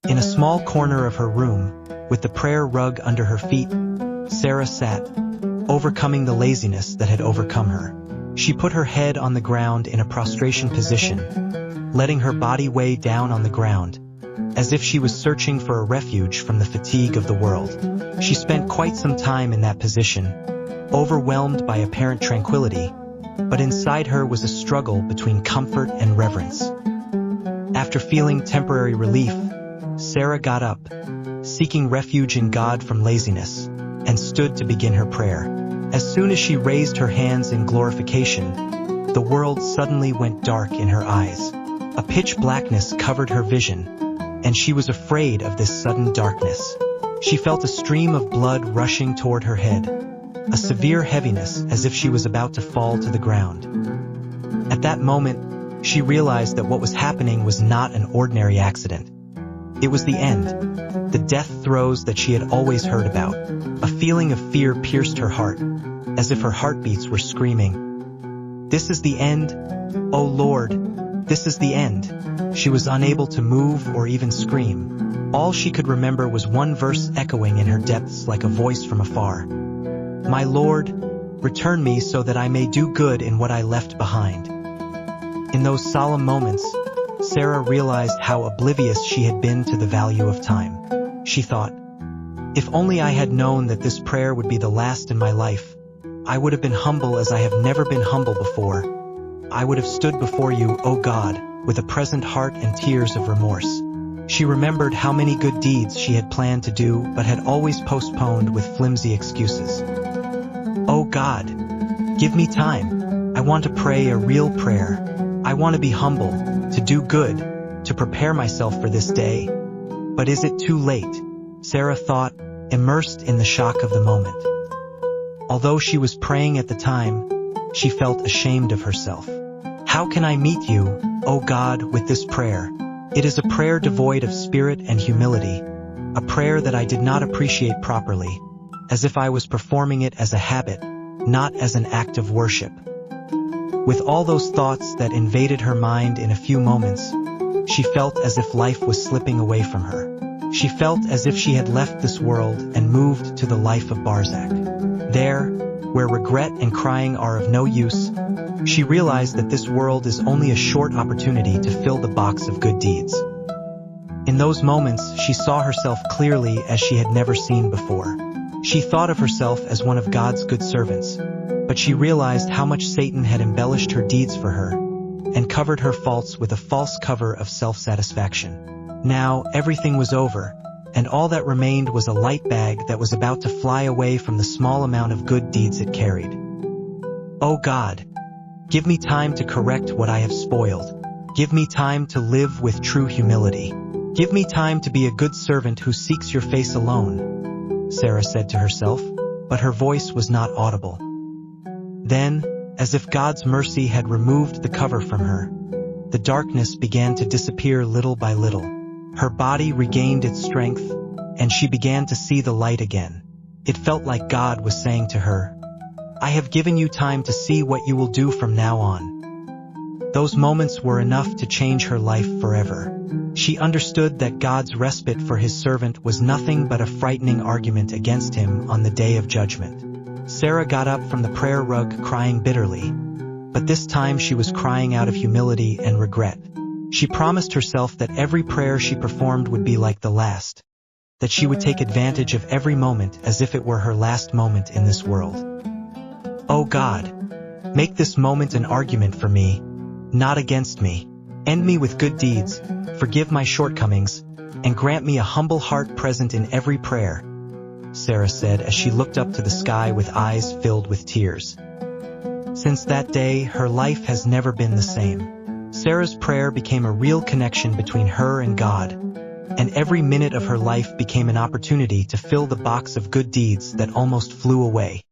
In a small corner of her room, with the prayer rug under her feet, Sarah sat, overcoming the laziness that had overcome her. She put her head on the ground in a prostration position, letting her body weigh down on the ground, as if she was searching for a refuge from the fatigue of the world. She spent quite some time in that position, overwhelmed by apparent tranquility, but inside her was a struggle between comfort and reverence. After feeling temporary relief, Sarah got up, seeking refuge in God from laziness, and stood to begin her prayer. As soon as she raised her hands in glorification, the world suddenly went dark in her eyes. A pitch blackness covered her vision, and she was afraid of this sudden darkness. She felt a stream of blood rushing toward her head, a severe heaviness as if she was about to fall to the ground. At that moment, she realized that what was happening was not an ordinary accident. It was the end, the death throes that she had always heard about. A feeling of fear pierced her heart, as if her heartbeats were screaming, "This is the end, O Lord, this is the end." She was unable to move or even scream. All she could remember was one verse echoing in her depths like a voice from afar. "My Lord, return me so that I may do good in what I left behind." In those solemn moments, Sarah realized how oblivious she had been to the value of time. She thought, "If only I had known that this prayer would be the last in my life, I would have been humble as I have never been humble before. I would have stood before you, O God, with a present heart and tears of remorse." She remembered how many good deeds she had planned to do but had always postponed with flimsy excuses. "O God, give me time. I want to pray a real prayer. I want to be humble, to do good, to prepare myself for this day. But is it too late?" Sarah thought, immersed in the shock of the moment. Although she was praying at the time, she felt ashamed of herself. "How can I meet you, O God, with this prayer? It is a prayer devoid of spirit and humility, a prayer that I did not appreciate properly, as if I was performing it as a habit, not as an act of worship." With all those thoughts that invaded her mind in a few moments, she felt as if life was slipping away from her. She felt as if she had left this world and moved to the life of Barzakh. There, where regret and crying are of no use, she realized that this world is only a short opportunity to fill the box of good deeds. In those moments, she saw herself clearly as she had never seen before. She thought of herself as one of God's good servants, but she realized how much Satan had embellished her deeds for her and covered her faults with a false cover of self-satisfaction. Now, everything was over, and all that remained was a light bag that was about to fly away from the small amount of good deeds it carried. "O God, give me time to correct what I have spoiled. Give me time to live with true humility. Give me time to be a good servant who seeks your face alone," Sarah said to herself, but her voice was not audible. Then, as if God's mercy had removed the cover from her, the darkness began to disappear little by little. Her body regained its strength, and she began to see the light again. It felt like God was saying to her, "I have given you time to see what you will do from now on." Those moments were enough to change her life forever. She understood that God's respite for his servant was nothing but a frightening argument against him on the day of judgment. Sarah got up from the prayer rug crying bitterly, but this time she was crying out of humility and regret. She promised herself that every prayer she performed would be like the last, that she would take advantage of every moment as if it were her last moment in this world. "O God, make this moment an argument for me, not against me. End me with good deeds, forgive my shortcomings, and grant me a humble heart present in every prayer," Sarah said as she looked up to the sky with eyes filled with tears. Since that day, her life has never been the same. Sarah's prayer became a real connection between her and God, and every minute of her life became an opportunity to fill the box of good deeds that almost flew away.